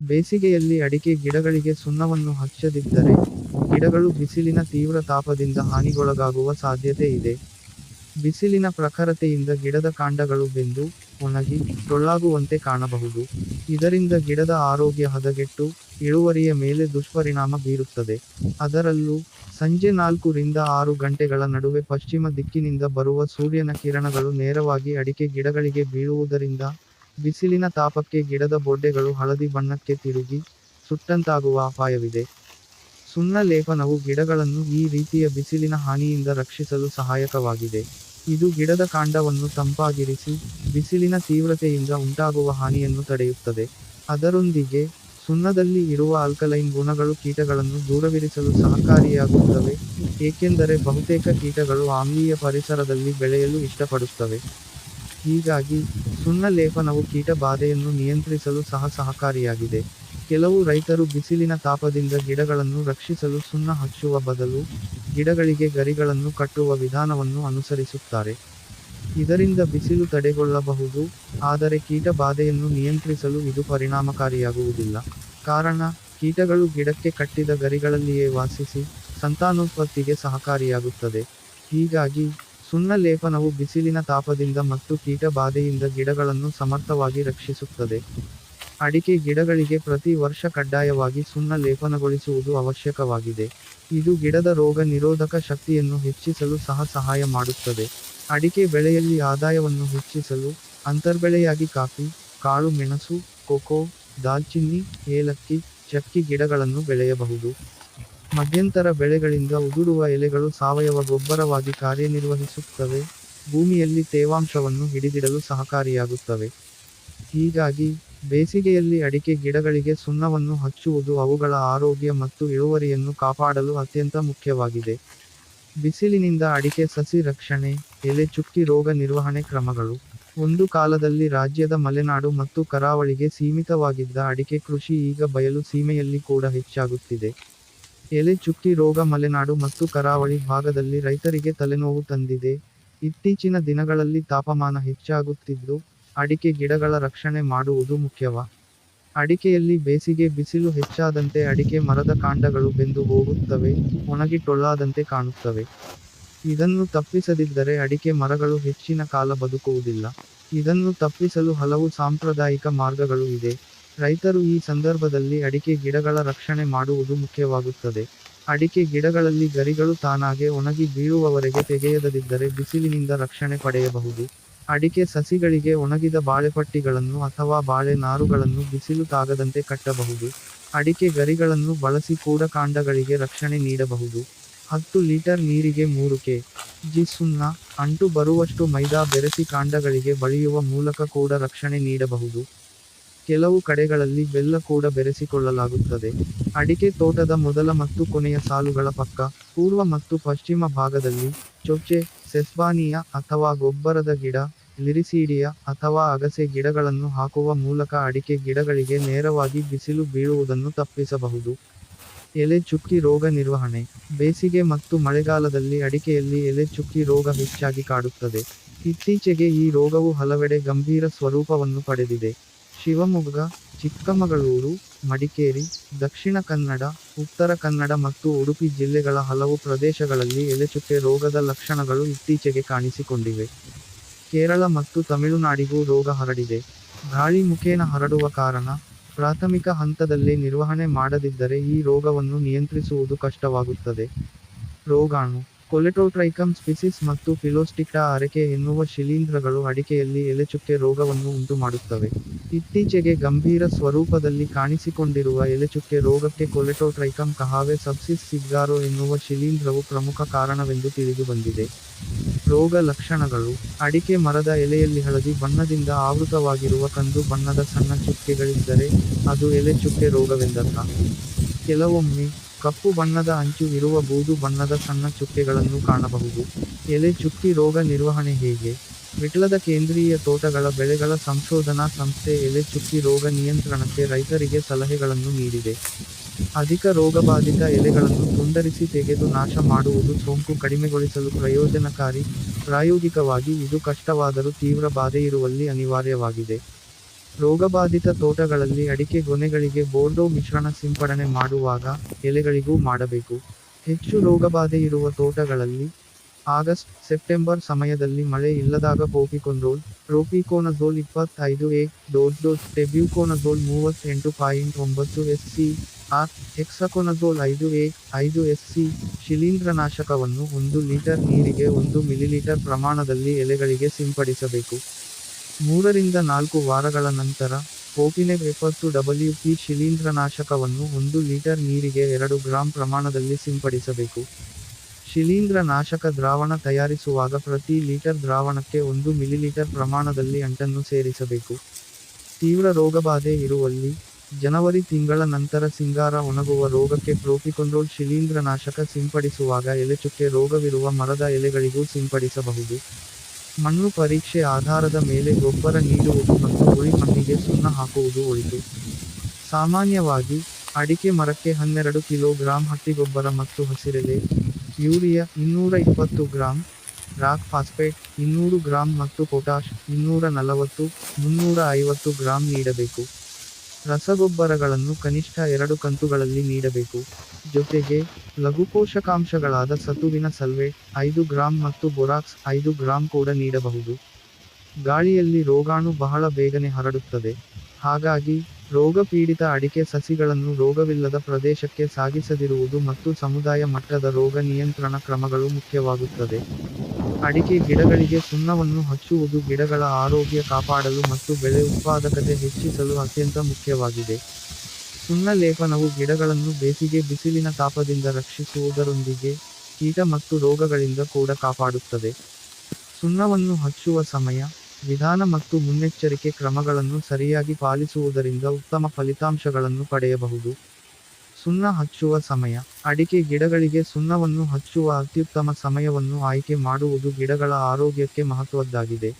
ಬೇಸಿಗೆಯಲ್ಲಿ ಅಡಿಕೆ ಗಿಡಗಳಿಗೆ ಸುಣ್ಣವನ್ನು ಹಚ್ಚದಿದ್ದರೆ ಗಿಡಗಳು ಬಿಸಿಲಿನ ತೀವ್ರ ತಾಪದಿಂದ ಹಾನಿಗೊಳಗಾಗುವ ಸಾಧ್ಯತೆ ಇದೆ. ಬಿಸಿಲಿನ ಪ್ರಖರತೆಯಿಂದ ಗಿಡದ ಕಾಂಡಗಳು ಬೆಂದು, ಒಣಗಿ, ಟೊಳ್ಳಾಗುವಂತೆ ಕಾಣಬಹುದು. ಇದರಿಂದ ಗಿಡದ ಆರೋಗ್ಯ ಹದಗೆಟ್ಟು, ಇಳುವರಿಯ ಮೇಲೆ ದುಷ್ಪರಿಣಾಮ ಬೀರುತ್ತದೆ. ಅದರಲ್ಲೂ ಸಂಜೆ 4 ರಿಂದ 6 ಗಂಟೆಗಳ ನಡುವೆ ಪಶ್ಚಿಮ ದಿಕ್ಕಿನಿಂದ ಬರುವ ಸೂರ್ಯನ ಕಿರಣಗಳು ನೇರವಾಗಿ ಅಡಿಕೆ ಗಿಡಗಳಿಗೆ ಬೀಳುವುದರಿಂದ ಬಿಸಿಲಿನ ತಾಪಕ್ಕೆ ಗಿಡದ ಬೊಡ್ಡೆಗಳು ಹಳದಿ ಬಣ್ಣಕ್ಕೆ ತಿರುಗಿ, ಸುಟ್ಟಂತಾಗುವ ಅಪಾಯವಿದೆ. ಸುಣ್ಣ ಲೇಪನವು ಗಿಡಗಳನ್ನು ಈ ರೀತಿಯ ಬಿಸಿಲಿನ ಹಾನಿಯಿಂದ ರಕ್ಷಿಸಲು ಸಹಾಯಕವಾಗಿದೆ. ಇದು ಗಿಡದ ಕಾಂಡವನ್ನು ತಂಪಾಗಿರಿಸಿ, ಬಿಸಿಲಿನ ತೀವ್ರತೆಯಿಂದ ಉಂಟಾಗುವ ಹಾನಿಯನ್ನು ತಡೆಯುತ್ತದೆ. ಅದರೊಂದಿಗೆ, ಸುಣ್ಣದಲ್ಲಿ ಇರುವ ಆಲ್ಕಲೈನ್ ಗುಣಗಳು ಕೀಟಗಳನ್ನು ದೂರವಿರಿಸಲು ಸಹಕಾರಿಯಾಗುತ್ತವೆ, ಏಕೆಂದರೆ ಬಹುತೇಕ ಕೀಟಗಳು ಆಮ್ಲೀಯ ಪರಿಸರದಲ್ಲಿ ಬೆಳೆಯಲು ಇಷ್ಟಪಡುತ್ತವೆ. ಹೀಗಾಗಿ, ಸುಣ್ಣ ಲೇಪನವು ಕೀಟ ಬಾಧೆಯನ್ನು ನಿಯಂತ್ರಿಸಲು ಸಹಕಾರಿಯಾಗಿದೆ. ಕೆಲವು ರೈತರು ಬಿಸಿಲಿನ ತಾಪದಿಂದ ಗಿಡಗಳನ್ನು ರಕ್ಷಿಸಲು ಸುಣ್ಣ ಹಚ್ಚುವ ಬದಲು, ಗಿಡಗಳಿಗೆ ಗರಿಗಳನ್ನು ಕಟ್ಟುವ ವಿಧಾನವನ್ನು ಅನುಸರಿಸುತ್ತಾರೆ. ಇದರಿಂದ ಬಿಸಿಲು ತಡೆಗೊಳ್ಳಬಹುದು, ಆದರೆ ಕೀಟ ಬಾಧೆಯನ್ನು ನಿಯಂತ್ರಿಸಲು ಇದು ಪರಿಣಾಮಕಾರಿಯಾಗುವುದಿಲ್ಲ. ಕಾರಣ, ಕೀಟಗಳು ಗಿಡಕ್ಕೆ ಕಟ್ಟಿದ ಗರಿಗಳಲ್ಲಿಯೇ ವಾಸಿಸಿ, ಸಂತಾನೋತ್ಪತ್ತಿಗೆ ಸಹಕಾರಿಯಾಗುತ್ತದೆ. ಹೀಗಾಗಿ, ಸುಣ್ಣ ಲೇಪನವು ಬಿಸಿಲಿನ ತಾಪದಿಂದ ಮತ್ತು ಕೀಟ ಬಾಧೆಯಿಂದ ಗಿಡಗಳನ್ನು ಸಮರ್ಥವಾಗಿ ರಕ್ಷಿಸುತ್ತದೆ. ಅಡಿಕೆ ಗಿಡಗಳಿಗೆ ಪ್ರತಿ ವರ್ಷ ಕಡ್ಡಾಯವಾಗಿ ಸುಣ್ಣ ಲೇಪನಗೊಳಿಸುವುದು ಅವಶ್ಯಕವಾಗಿದೆ. ಇದು ಗಿಡದ ರೋಗ ನಿರೋಧಕ ಶಕ್ತಿಯನ್ನು ಹೆಚ್ಚಿಸಲು ಸಹಾಯ ಮಾಡುತ್ತದೆ. ಅಡಿಕೆ ಬೆಳೆಯಲ್ಲಿ ಆದಾಯವನ್ನು ಹೆಚ್ಚಿಸಲು, ಅಂತರ್ಬೆಳೆಯಾಗಿ ಕಾಫಿ, ಕಾಳು ಮೆಣಸು, ಕೋಕೋ, ದಾಲ್ಚಿನ್ನಿ, ಏಲಕ್ಕಿ, ಚಕ್ಕಿ ಗಿಡಗಳನ್ನು ಬೆಳೆಯಬಹುದು. ಮಧ್ಯಂತರ ಬೆಳೆಗಳಿಂದ ಉದುರುವ ಎಲೆಗಳು ಸಾವಯವ ಗೊಬ್ಬರವಾಗಿ ಕಾರ್ಯನಿರ್ವಹಿಸುತ್ತವೆ, ಭೂಮಿಯಲ್ಲಿ ತೇವಾಂಶವನ್ನು ಹಿಡಿದಿಡಲು ಸಹಕಾರಿಯಾಗುತ್ತವೆ. ಹೀಗಾಗಿ, ಬೇಸಿಗೆಯಲ್ಲಿ ಅಡಿಕೆ ಗಿಡಗಳಿಗೆ ಸುಣ್ಣವನ್ನು ಹಚ್ಚುವುದು ಅವುಗಳ ಆರೋಗ್ಯ ಮತ್ತು ಇಳುವರಿಯನ್ನು ಕಾಪಾಡಲು ಅತ್ಯಂತ ಮುಖ್ಯವಾಗಿದೆ. ಬಿಸಿಲಿನಿಂದ ಅಡಿಕೆ ಸಸಿ ರಕ್ಷಣೆ, ಎಲೆ ಚುಕ್ಕಿ ರೋಗ ನಿರ್ವಹಣೆ ಕ್ರಮಗಳು. ಒಂದು ಕಾಲದಲ್ಲಿ ರಾಜ್ಯದ ಮಲೆನಾಡು ಮತ್ತು ಕರಾವಳಿಗೆ ಸೀಮಿತವಾಗಿದ್ದ ಅಡಿಕೆ ಕೃಷಿ ಈಗ ಬಯಲು ಸೀಮೆಯಲ್ಲಿ ಕೂಡ ಹೆಚ್ಚಾಗುತ್ತಿದೆ. ಎಲೆ ಚುಕ್ಕಿ ರೋಗ ಮಲೆನಾಡು ಮತ್ತು ಕರಾವಳಿ ಭಾಗದಲ್ಲಿ ರೈತರಿಗೆ ತಲೆನೋವು ತಂದಿದೆ. ಇತ್ತೀಚಿನ ದಿನಗಳಲ್ಲಿ ತಾಪಮಾನ ಹೆಚ್ಚಾಗುತ್ತಿದ್ದು, ಅಡಿಕೆ ಗಿಡಗಳ ರಕ್ಷಣೆ ಮಾಡುವುದು ಮುಖ್ಯವ. ಅಡಿಕೆಯಲ್ಲಿ ಬೇಸಿಗೆ ಬಿಸಿಲು ಹೆಚ್ಚಾದಂತೆ ಅಡಿಕೆ ಮರದ ಕಾಂಡಗಳು ಬೆಂದು ಹೋಗುತ್ತವೆ, ಒಣಗಿ ಟೊಳ್ಳಾದಂತೆ ಕಾಣುತ್ತವೆ. ಇದನ್ನು ತಪ್ಪಿಸದಿದ್ದರೆ ಅಡಿಕೆ ಮರಗಳು ಹೆಚ್ಚಿನ ಕಾಲ ಬದುಕುವುದಿಲ್ಲ. ಇದನ್ನು ತಪ್ಪಿಸಲು ಹಲವು ಸಾಂಪ್ರದಾಯಿಕ ಮಾರ್ಗಗಳು ಇದೆ. ರೈತರು ಈ ಸಂದರ್ಭದಲ್ಲಿ ಅಡಿಕೆ ಗಿಡಗಳ ರಕ್ಷಣೆ ಮಾಡುವುದು ಮುಖ್ಯವಾಗುತ್ತದೆ. ಅಡಿಕೆ ಗಿಡಗಳಲ್ಲಿ ಗರಿಗಳು ತಾನಾಗೆ ಒಣಗಿ ಬೀಳುವವರೆಗೆ ತೆಗೆಯದಿದ್ದರೆ ಬಿಸಿಲಿನಿಂದ ರಕ್ಷಣೆ ಪಡೆಯಬಹುದು. ಅಡಿಕೆ ಸಸಿಗಳಿಗೆ ಒಣಗಿದ ಬಾಳೆಪಟ್ಟಿಗಳನ್ನು ಅಥವಾ ಬಾಳೆ ನಾರುಗಳನ್ನು ಬಿಸಿಲು ತಾಗದಂತೆ ಕಟ್ಟಬಹುದು. ಅಡಿಕೆ ಗರಿಗಳನ್ನು ಬಳಸಿ ಕೂಡ ಕಾಂಡಗಳಿಗೆ ರಕ್ಷಣೆ ನೀಡಬಹುದು. 10 ಲೀಟರ್ ನೀರಿಗೆ 3 kg ಸುಣ್ಣ, ಅಂಟು ಬರುವಷ್ಟು ಮೈದಾ ಬೆರೆಸಿ ಕಾಂಡಗಳಿಗೆ ಬಳಿಯುವ ಮೂಲಕ ಕೂಡ ರಕ್ಷಣೆ ನೀಡಬಹುದು. ಕೆಲವು ಕಡೆಗಳಲ್ಲಿ ಬೆಲ್ಲ ಕೂಡ ಬೆರೆಸಿಕೊಳ್ಳಲಾಗುತ್ತದೆ. ಅಡಿಕೆ ತೋಟದ ಮೊದಲ ಮತ್ತು ಕೊನೆಯ ಸಾಲುಗಳ ಪಕ್ಕ, ಪೂರ್ವ ಮತ್ತು ಪಶ್ಚಿಮ ಭಾಗದಲ್ಲಿ, ಚೊಚ್ಚೆ, ಸೆಸ್ಬಾನಿಯಾ ಅಥವಾ ಗೊಬ್ಬರದ ಗಿಡ, ಲಿರಿಸೀಡಿಯಾ ಅಥವಾ ಅಗಸೆ ಗಿಡಗಳನ್ನು ಹಾಕುವ ಮೂಲಕ ಅಡಿಕೆ ಗಿಡಗಳಿಗೆ ನೇರವಾಗಿ ಬಿಸಿಲು ಬೀಳುವುದನ್ನು ತಪ್ಪಿಸಬಹುದು. ಎಲೆ ಚುಕ್ಕಿ ರೋಗ ನಿರ್ವಹಣೆ. ಬೇಸಿಗೆ ಮತ್ತು ಮಳೆಗಾಲದಲ್ಲಿ ಅಡಿಕೆಯಲ್ಲಿ ಎಲೆ ಚುಕ್ಕಿ ರೋಗ ಹೆಚ್ಚಾಗಿ ಕಾಡುತ್ತದೆ. ಇತ್ತೀಚೆಗೆ ಈ ರೋಗವು ಹಲವೆಡೆ ಗಂಭೀರ ಸ್ವರೂಪವನ್ನು ಪಡೆದಿದೆ. ಶಿವಮೊಗ್ಗ, ಚಿಕ್ಕಮಗಳೂರು, ಮಡಿಕೇರಿ, ದಕ್ಷಿಣ ಕನ್ನಡ, ಉತ್ತರ ಕನ್ನಡ ಮತ್ತು ಉಡುಪಿ ಜಿಲ್ಲೆಗಳ ಹಲವು ಪ್ರದೇಶಗಳಲ್ಲಿ ಎಲೆಚುಕ್ಕೆ ರೋಗದ ಲಕ್ಷಣಗಳು ಇತ್ತೀಚೆಗೆ ಕಾಣಿಸಿಕೊಂಡಿವೆ. ಕೇರಳ ಮತ್ತು ತಮಿಳುನಾಡಿಗೂ ರೋಗ ಹರಡಿದೆ. ಗಾಳಿ ಮುಖೇನ ಹರಡುವ ಕಾರಣ, ಪ್ರಾಥಮಿಕ ಹಂತದಲ್ಲೇ ನಿರ್ವಹಣೆ ಮಾಡದಿದ್ದರೆ ಈ ರೋಗವನ್ನು ನಿಯಂತ್ರಿಸುವುದು ಕಷ್ಟವಾಗುತ್ತದೆ. ರೋಗಾಣು. ಕೊಲೆಟೋಟ್ರೈಕಮ್ ಸ್ಪಿಸಿಸ್ ಮತ್ತು ಫಿಲೋಸ್ಟಿಕ್ಟಾ ಅರೆಕೆ ಎನ್ನುವ ಶಿಲೀಂಧ್ರಗಳು ಅಡಿಕೆಯಲ್ಲಿ ಎಲೆಚುಕ್ಕೆ ರೋಗವನ್ನು ಉಂಟುಮಾಡುತ್ತವೆ. ಇತ್ತೀಚೆಗೆ ಗಂಭೀರ ಸ್ವರೂಪದಲ್ಲಿ ಕಾಣಿಸಿಕೊಂಡಿರುವ ಎಲೆಚುಕ್ಕೆ ರೋಗಕ್ಕೆ ಕೊಲೆಟೋಟ್ರೈಕಮ್ ಕಹಾವೆ ಸಬ್ಸಿಸ್ ಸಿಗ್ಗಾರೋ ಎನ್ನುವ ಶಿಲೀಂಧ್ರವು ಪ್ರಮುಖ ಕಾರಣವೆಂದು ತಿಳಿದುಬಂದಿದೆ. ರೋಗ ಲಕ್ಷಣಗಳು. ಅಡಿಕೆ ಮರದ ಎಲೆಯಲ್ಲಿ ಹಳದಿ ಬಣ್ಣದಿಂದ ಆವೃತವಾಗಿರುವ ಕಂದು ಬಣ್ಣದ ಸಣ್ಣ ಚುಕ್ಕೆಗಳಿದ್ದರೆ ಅದು ಎಲೆ ಚುಕ್ಕೆ ರೋಗವೆಂದರ್ಥ. ಕೆಲವೊಮ್ಮೆ, ಕಪ್ಪು ಬಣ್ಣದ ಅಂಚು ಇರುವ ಬೂದು ಬಣ್ಣದ ಸಣ್ಣ ಚುಕ್ಕೆಗಳನ್ನು ಕಾಣಬಹುದು. ಎಲೆ ಚುಕ್ಕಿ ರೋಗ ನಿರ್ವಹಣೆ ಹೇಗೆ? ವಿಟ್ಲದ ಕೇಂದ್ರೀಯ ತೋಟಗಳ ಬೆಳೆಗಳ ಸಂಶೋಧನಾ ಸಂಸ್ಥೆ ಎಲೆ ಚುಕ್ಕಿ ರೋಗ ನಿಯಂತ್ರಣಕ್ಕೆ ರೈತರಿಗೆ ಸಲಹೆಗಳನ್ನು ನೀಡಿದೆ. ಅಧಿಕ ರೋಗಬಾಧಿತ ಎಲೆಗಳನ್ನು ತುಂಡರಿಸಿ ತೆಗೆದು ನಾಶ ಮಾಡುವುದು ಸೋಂಕು ಕಡಿಮೆಗೊಳಿಸಲು ಪ್ರಯೋಜನಕಾರಿ. ಪ್ರಾಯೋಗಿಕವಾಗಿ ಇದು ಕಷ್ಟವಾದರೂ ತೀವ್ರ ಬಾಧೆಯಿರುವಲ್ಲಿ ಅನಿವಾರ್ಯವಾಗಿದೆ. ರೋಗಬಾಧಿತ ತೋಟಗಳಲ್ಲಿ ಅಡಿಕೆ ಗೊನೆಗಳಿಗೆ ಬೋರ್ಡೋ ಮಿಶ್ರಣ ಸಿಂಪಡಣೆ ಮಾಡುವಾಗ ಎಲೆಗಳಿಗೂ ಮಾಡಬೇಕು. ಹೆಚ್ಚು ರೋಗಬಾಧೆಯಿರುವ ತೋಟಗಳಲ್ಲಿ ಆಗಸ್ಟ್ ಸೆಪ್ಟೆಂಬರ್ ಸಮಯದಲ್ಲಿ ಮಳೆ ಇಲ್ಲದಾಗ ಪ್ರೋಪಿಕೋನಜೋಲ್ 25 ಡೋಸ್ ಟೆಬ್ಯೂಕೋನಜೋಲ್ 38.9 SC ಹೆಕ್ಸಾಕೊನಜೋಲ್ 5 SC ಶಿಲೀಂಧ್ರನಾಶಕವನ್ನು 1 ಲೀಟರ್ ನೀರಿಗೆ 1 ಮಿಲಿಲೀಟರ್ ಪ್ರಮಾಣದಲ್ಲಿ ಎಲೆಗಳಿಗೆ ಸಿಂಪಡಿಸಬೇಕು. 3-4 ವಾರಗಳ ನಂತರ ಪೋಪಿನೆಬ್ 70 WP ಶಿಲೀಂಧ್ರನಾಶಕವನ್ನು 1 ಲೀಟರ್ ನೀರಿಗೆ 2 ಗ್ರಾಂ ಪ್ರಮಾಣದಲ್ಲಿ ಸಿಂಪಡಿಸಬೇಕು. ಶಿಲೀಂಧ್ರನಾಶಕ ದ್ರಾವಣ ತಯಾರಿಸುವಾಗ ಪ್ರತಿ ಲೀಟರ್ ದ್ರಾವಣಕ್ಕೆ 1 ಮಿಲಿಲೀಟರ್ ಪ್ರಮಾಣದಲ್ಲಿ ಅಂಟನ್ನು ಸೇರಿಸಬೇಕು. ತೀವ್ರ ರೋಗಬಾಧೆ ಇರುವಲ್ಲಿ ಜನವರಿ ತಿಂಗಳ ನಂತರ ಸಿಂಗಾರ ಒಣಗುವ ರೋಗಕ್ಕೆ ಪ್ರೋಪಿಕೊಂಡ್ರೋಲ್ ಶಿಲೀಂಧ್ರನಾಶಕ ಸಿಂಪಡಿಸುವಾಗ ಎಲೆಚುಕ್ಕೆ ರೋಗವಿರುವ ಮರದ ಎಲೆಗಳಿಗೂ ಸಿಂಪಡಿಸಬಹುದು. ಮಣ್ಣು ಪರೀಕ್ಷೆ ಆಧಾರದ ಮೇಲೆ ಗೊಬ್ಬರ ನೀಡುವುದು ಮತ್ತು ಹುಳಿ ಮಣ್ಣಿಗೆ ಸುಣ್ಣ ಹಾಕುವುದು ಒಳಿತು. ಸಾಮಾನ್ಯವಾಗಿ ಅಡಿಕೆ ಮರಕ್ಕೆ 12 ಕಿಲೋಗ್ರಾಂ ಹಟ್ಟಿಗೊಬ್ಬರ ಮತ್ತು ಹಸಿರೆಲೆ urea 220 gram, rock phosphate 200 gram ಮತ್ತು ಪೊಟಾಷ್ 240-350 ಗ್ರಾಂ ನೀಡಬೇಕು. ರಸಗೊಬ್ಬರಗಳನ್ನು ಕನಿಷ್ಠ 2 ಕಂತುಗಳಲ್ಲಿ ನೀಡಬೇಕು. ಜೊತೆಗೆ ಲಘು ಪೋಷಕಾಂಶಗಳಾದ ಸತುವಿನ ಸಲ್ಫೇಟ್ 5 ಗ್ರಾಂ ಮತ್ತು ಬೋರಾಕ್ಸ್ 5 ಗ್ರಾಂ ಕೂಡ ನೀಡಬಹುದು. ಗಾಳಿಯಲ್ಲಿ ರೋಗಾಣು ಬಹಳ ಬೇಗನೆ ಹರಡುತ್ತದೆ. ಹಾಗಾಗಿ ರೋಗಪೀಡಿತ ಅಡಿಕೆ ಸಸಿಗಳನ್ನು ರೋಗವಿಲ್ಲದ ಪ್ರದೇಶಕ್ಕೆ ಸಾಗಿಸದಿರುವುದು ಮತ್ತು ಸಮುದಾಯ ಮಟ್ಟದ ರೋಗ ನಿಯಂತ್ರಣ ಕ್ರಮಗಳು ಮುಖ್ಯವಾಗುತ್ತದೆ. ಅಡಿಕೆ ಗಿಡಗಳಿಗೆ ಸುಣ್ಣವನ್ನು ಹಚ್ಚುವುದು ಗಿಡಗಳ ಆರೋಗ್ಯ ಕಾಪಾಡಲು ಮತ್ತು ಬೆಳೆ ಉತ್ಪಾದಕತೆ ಹೆಚ್ಚಿಸಲು ಅತ್ಯಂತ ಮುಖ್ಯವಾಗಿದೆ. ಸುಣ್ಣ ಲೇಪನವು ಗಿಡಗಳನ್ನು ಬೇಸಿಗೆ ಬಿಸಿಲಿನ ತಾಪದಿಂದ ರಕ್ಷಿಸುವುದರೊಂದಿಗೆ ಕೀಟ ಮತ್ತು ರೋಗಗಳಿಂದ ಕೂಡ ಕಾಪಾಡುತ್ತದೆ. ಸುಣ್ಣವನ್ನು ಹಚ್ಚುವ ಸಮಯ, ವಿಧಾನ ಮತ್ತು ಮುನ್ನೆಚ್ಚರಿಕೆ ಕ್ರಮಗಳನ್ನು ಸರಿಯಾಗಿ ಪಾಲಿಸುವುದರಿಂದ ಉತ್ತಮ ಫಲಿತಾಂಶಗಳನ್ನು ಪಡೆಯಬಹುದು. ಸುಣ್ಣ ಹಚ್ಚುವ ಸಮಯ. ಅಡಿಕೆ ಗಿಡಗಳಿಗೆ ಸುಣ್ಣವನ್ನು ಹಚ್ಚುವ ಅತ್ಯುತ್ತಮ ಸಮಯವನ್ನು ಆಯ್ಕೆ ಮಾಡುವುದು ಗಿಡಗಳ ಆರೋಗ್ಯಕ್ಕೆ ಮಹತ್ವದ್ದಾಗಿದೆ.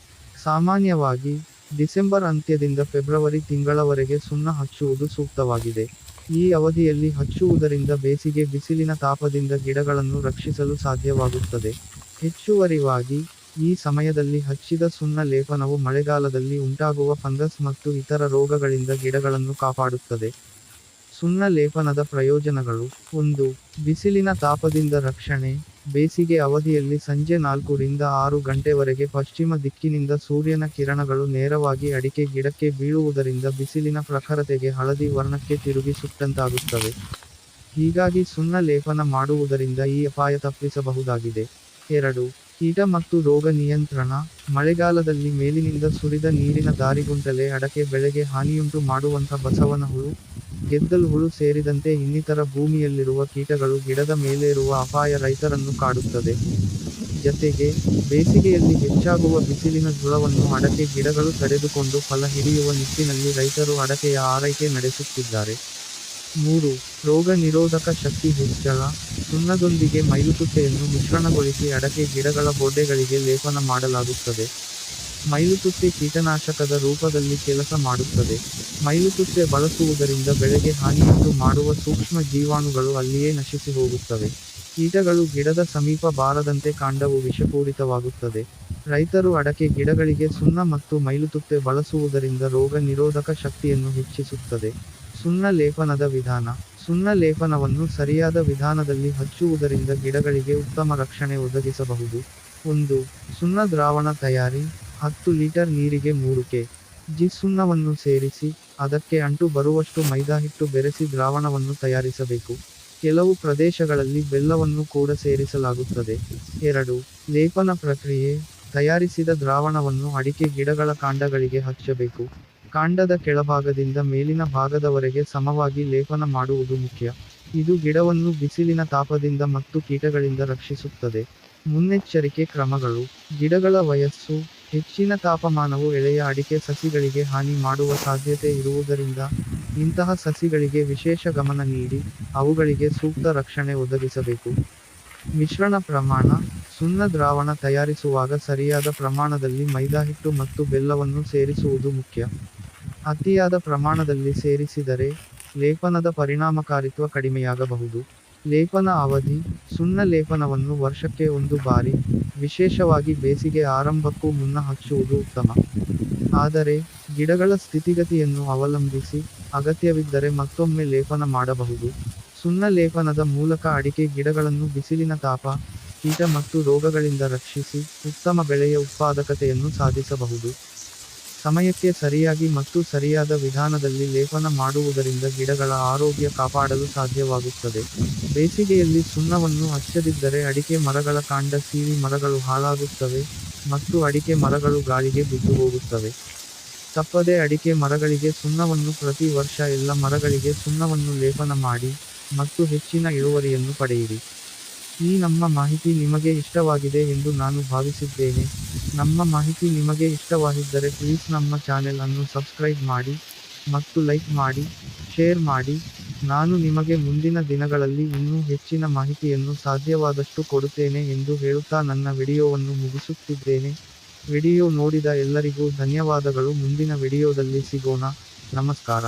ಸಾಮಾನ್ಯವಾಗಿ ಡಿಸೆಂಬರ್ ಅಂತ್ಯದಿಂದ ಫೆಬ್ರವರಿ ತಿಂಗಳವರೆಗೆ ಸುಣ್ಣ ಹಚ್ಚುವುದು ಸೂಕ್ತವಾಗಿದೆ. ಈ ಅವಧಿಯಲ್ಲಿ ಹಚ್ಚುವುದರಿಂದ ಬೇಸಿಗೆ ಬಿಸಿಲಿನ ತಾಪದಿಂದ ಗಿಡಗಳನ್ನು ರಕ್ಷಿಸಲು ಸಾಧ್ಯವಾಗುತ್ತದೆ. ಹೆಚ್ಚುವರಿವಾಗಿ ಈ ಸಮಯದಲ್ಲಿ ಹಚ್ಚಿದ ಸುಣ್ಣ ಲೇಪನವು ಮಳೆಗಾಲದಲ್ಲಿ ಉಂಟಾಗುವ ಫಂಗಸ್ ಮತ್ತು ಇತರ ರೋಗಗಳಿಂದ ಗಿಡಗಳನ್ನು ಕಾಪಾಡುತ್ತದೆ. ಸುಣ್ಣ ಲೇಪನದ ಪ್ರಯೋಜನಗಳು. 1. ಬಿಸಿಲಿನ ತಾಪದಿಂದ ರಕ್ಷಣೆ. ಬೇಸಿಗೆ ಅವಧಿಯಲ್ಲಿ ಸಂಜೆ 4-6 ಗಂಟೆವರೆಗೆ ಪಶ್ಚಿಮ ದಿಕ್ಕಿನಿಂದ ಸೂರ್ಯನ ಕಿರಣಗಳು ನೇರವಾಗಿ ಅಡಿಕೆ ಗಿಡಕ್ಕೆ ಬೀಳುವುದರಿಂದ ಬಿಸಿಲಿನ ಪ್ರಖರತೆಗೆ ಹಳದಿ ವರ್ಣಕ್ಕೆ ತಿರುಗಿ ಸುಟ್ಟಂತಾಗುತ್ತವೆ. ಹೀಗಾಗಿ ಸುಣ್ಣ ಲೇಪನ ಮಾಡುವುದರಿಂದ ಈ ಅಪಾಯ ತಪ್ಪಿಸಬಹುದಾಗಿದೆ. 2. ಕೀಟ ಮತ್ತು ರೋಗ ನಿಯಂತ್ರಣ. ಮಳೆಗಾಲದಲ್ಲಿ ಮೇಲಿನಿಂದ ಸುರಿದ ನೀರಿನ ದಾರಿಗುಂಟಲೆ ಅಡಕೆ ಬೆಳೆಗೆ ಹಾನಿಯುಂಟು ಮಾಡುವಂಥ ಬಸವನ ಹುಳು, ಗೆದ್ದಲು ಹುಳು ಸೇರಿದಂತೆ ಇನ್ನಿತರ ಭೂಮಿಯಲ್ಲಿರುವ ಕೀಟಗಳು ಗಿಡದ ಮೇಲೇರುವ ಅಪಾಯ ರೈತರನ್ನು ಕಾಡುತ್ತದೆ. ಜತೆಗೆ ಬೇಸಿಗೆಯಲ್ಲಿ ಹೆಚ್ಚಾಗುವ ಬಿಸಿಲಿನ ಝಳವನ್ನು ಅಡಕೆ ಗಿಡಗಳು ತಡೆದುಕೊಂಡು ಫಲ ಹಿಡಿಯುವ ನಿಟ್ಟಿನಲ್ಲಿ ರೈತರು ಅಡಕೆಯ ಆರೈಕೆ ನಡೆಸುತ್ತಿದ್ದಾರೆ. 3. ರೋಗ ನಿರೋಧಕ ಶಕ್ತಿ ಹೆಚ್ಚಳ. ಸುಣ್ಣದೊಂದಿಗೆ ಮೈಲುತುತ್ತೆಯನ್ನು ಮಿಶ್ರಣಗೊಳಿಸಿ ಅಡಕೆ ಗಿಡಗಳ ಬೊಡ್ಡೆಗಳಿಗೆ ಲೇಪನ ಮಾಡಲಾಗುತ್ತದೆ. ಮೈಲುತುತ್ತೆ ಕೀಟನಾಶಕದ ರೂಪದಲ್ಲಿ ಕೆಲಸ ಮಾಡುತ್ತದೆ. ಮೈಲುತುತ್ತೆ ಬಳಸುವುದರಿಂದ ಬೆಳೆಗೆ ಹಾನಿಯುಂಟು ಮಾಡುವ ಸೂಕ್ಷ್ಮ ಜೀವಾಣುಗಳು ಅಲ್ಲಿಯೇ ನಶಿಸಿ ಹೋಗುತ್ತವೆ. ಕೀಟಗಳು ಗಿಡದ ಸಮೀಪ ಬಾರದಂತೆ ಕಾಂಡವು ವಿಷಪೂರಿತವಾಗುತ್ತದೆ. ರೈತರು ಅಡಕೆ ಗಿಡಗಳಿಗೆ ಸುಣ್ಣ ಮತ್ತು ಮೈಲುತುತ್ತೆ ಬಳಸುವುದರಿಂದ ರೋಗ ನಿರೋಧಕ ಶಕ್ತಿಯನ್ನು ಹೆಚ್ಚಿಸುತ್ತದೆ. ಸುಣ್ಣ ಲೇಪನದ ವಿಧಾನ. ಸುಣ್ಣ ಲೇಪನವನ್ನು ಸರಿಯಾದ ವಿಧಾನದಲ್ಲಿ ಹಚ್ಚುವುದರಿಂದ ಗಿಡಗಳಿಗೆ ಉತ್ತಮ ರಕ್ಷಣೆ ಒದಗಿಸಬಹುದು. 1. ಸುಣ್ಣ ದ್ರಾವಣ ತಯಾರಿ. 10 ಲೀಟರ್ ನೀರಿಗೆ 3 ಕೆ.ಜಿ. ಸುಣ್ಣವನ್ನು ಸೇರಿಸಿ, ಅದಕ್ಕೆ ಅಂಟು ಬರುವಷ್ಟು ಮೈದಾಹಿಟ್ಟು ಬೆರೆಸಿ ದ್ರಾವಣವನ್ನು ತಯಾರಿಸಬೇಕು. ಕೆಲವು ಪ್ರದೇಶಗಳಲ್ಲಿ ಬೆಲ್ಲವನ್ನು ಕೂಡ ಸೇರಿಸಲಾಗುತ್ತದೆ. 2. ಲೇಪನ ಪ್ರಕ್ರಿಯೆ. ತಯಾರಿಸಿದ ದ್ರಾವಣವನ್ನು ಅಡಿಕೆ ಗಿಡಗಳ ಕಾಂಡಗಳಿಗೆ ಹಚ್ಚಬೇಕು. ಕಾಂಡದ ಕೆಳಭಾಗದಿಂದ ಮೇಲಿನ ಭಾಗದವರೆಗೆ ಸಮವಾಗಿ ಲೇಪನ ಮಾಡುವುದು ಮುಖ್ಯ. ಇದು ಗಿಡವನ್ನು ಬಿಸಿಲಿನ ತಾಪದಿಂದ ಮತ್ತು ಕೀಟಗಳಿಂದ ರಕ್ಷಿಸುತ್ತದೆ. ಮುನ್ನೆಚ್ಚರಿಕೆ ಕ್ರಮಗಳು. ಗಿಡಗಳ ವಯಸ್ಸು. ಹೆಚ್ಚಿನ ತಾಪಮಾನವು ಎಳೆಯ ಅಡಿಕೆ ಸಸಿಗಳಿಗೆ ಹಾನಿ ಮಾಡುವ ಸಾಧ್ಯತೆ ಇರುವುದರಿಂದ ಇಂತಹ ಸಸಿಗಳಿಗೆ ವಿಶೇಷ ಗಮನ ನೀಡಿ ಅವುಗಳಿಗೆ ಸೂಕ್ತ ರಕ್ಷಣೆ ಒದಗಿಸಬೇಕು. ಮಿಶ್ರಣ ಪ್ರಮಾಣ. ಸುಣ್ಣ ದ್ರಾವಣ ತಯಾರಿಸುವಾಗ ಸರಿಯಾದ ಪ್ರಮಾಣದಲ್ಲಿ ಮೈದಾಹಿಟ್ಟು ಮತ್ತು ಬೆಲ್ಲವನ್ನು ಸೇರಿಸುವುದು ಮುಖ್ಯ. ಅತಿಯಾದ ಪ್ರಮಾಣದಲ್ಲಿ ಸೇರಿಸಿದರೆ ಲೇಪನದ ಪರಿಣಾಮಕಾರಿತ್ವ ಕಡಿಮೆಯಾಗಬಹುದು. ಲೇಪನ ಅವಧಿ. ಸುಣ್ಣ ಲೇಪನವನ್ನು ವರ್ಷಕ್ಕೆ 1 ಬಾರಿ, ವಿಶೇಷವಾಗಿ ಬೇಸಿಗೆ ಆರಂಭಕ್ಕೂ ಮುನ್ನ ಹಚ್ಚುವುದು ಉತ್ತಮ. ಆದರೆ ಗಿಡಗಳ ಸ್ಥಿತಿಗತಿಯನ್ನು ಅವಲಂಬಿಸಿ ಅಗತ್ಯವಿದ್ದರೆ ಮತ್ತೊಮ್ಮೆ ಲೇಪನ ಮಾಡಬಹುದು. ಸುಣ್ಣ ಲೇಪನದ ಮೂಲಕ ಅಡಿಕೆ ಗಿಡಗಳನ್ನು ಬಿಸಿಲಿನ ತಾಪ, ಕೀಟ ಮತ್ತು ರೋಗಗಳಿಂದ ರಕ್ಷಿಸಿ ಉತ್ತಮ ಬೆಳೆಯ ಉತ್ಪಾದಕತೆಯನ್ನು ಸಾಧಿಸಬಹುದು. ಸಮಯಕ್ಕೆ ಸರಿಯಾಗಿ ಮತ್ತು ಸರಿಯಾದ ವಿಧಾನದಲ್ಲಿ ಲೇಪನ ಮಾಡುವುದರಿಂದ ಗಿಡಗಳ ಆರೋಗ್ಯ ಕಾಪಾಡಲು ಸಾಧ್ಯವಾಗುತ್ತದೆ. ಬೇಸಿಗೆಯಲ್ಲಿ ಸುಣ್ಣವನ್ನು ಹಚ್ಚದಿದ್ದರೆ ಅಡಿಕೆ ಮರಗಳ ಕಾಂಡ ಸೀಳಿ ಮರಗಳು ಹಾಳಾಗುತ್ತವೆ ಮತ್ತು ಅಡಿಕೆ ಮರಗಳು ಗಾಳಿಗೆ ಬಿದ್ದು ಹೋಗುತ್ತವೆ. ತಪ್ಪದೆ ಅಡಿಕೆ ಮರಗಳಿಗೆ ಸುಣ್ಣವನ್ನು ಪ್ರತಿ ವರ್ಷ ಎಲ್ಲ ಮರಗಳಿಗೆ ಸುಣ್ಣವನ್ನು ಲೇಪನ ಮಾಡಿ ಮತ್ತು ಹೆಚ್ಚಿನ ಇಳುವರಿಯನ್ನು ಪಡೆಯಿರಿ. ಈ ನಮ್ಮ ಮಾಹಿತಿ ನಿಮಗೆ ಇಷ್ಟವಾಗಿದೆ ಎಂದು ನಾನು ಭಾವಿಸಿದ್ದೇನೆ. ನಮ್ಮ ಮಾಹಿತಿ ನಿಮಗೆ ಇಷ್ಟವಾಗಿದ್ದರೆ ಪ್ಲೀಸ್ ನಮ್ಮ ಚಾನೆಲ್ ಅನ್ನು ಸಬ್ಸ್ಕ್ರೈಬ್ ಮಾಡಿ ಮತ್ತು ಲೈಕ್ ಮಾಡಿ, ಶೇರ್ ಮಾಡಿ. ನಾನು ನಿಮಗೆ ಮುಂದಿನ ದಿನಗಳಲ್ಲಿ ಇನ್ನೂ ಹೆಚ್ಚಿನ ಮಾಹಿತಿಯನ್ನು ಸಾಧ್ಯವಾದಷ್ಟು ಕೊಡುತ್ತೇನೆ ಎಂದು ಹೇಳುತ್ತಾ ನನ್ನ ವಿಡಿಯೋವನ್ನು ಮುಗಿಸುತ್ತಿದ್ದೇನೆ. ವಿಡಿಯೋ ನೋಡಿದ ಎಲ್ಲರಿಗೂ ಧನ್ಯವಾದಗಳು. ಮುಂದಿನ ವಿಡಿಯೋದಲ್ಲಿ ಸಿಗೋಣ. ನಮಸ್ಕಾರ.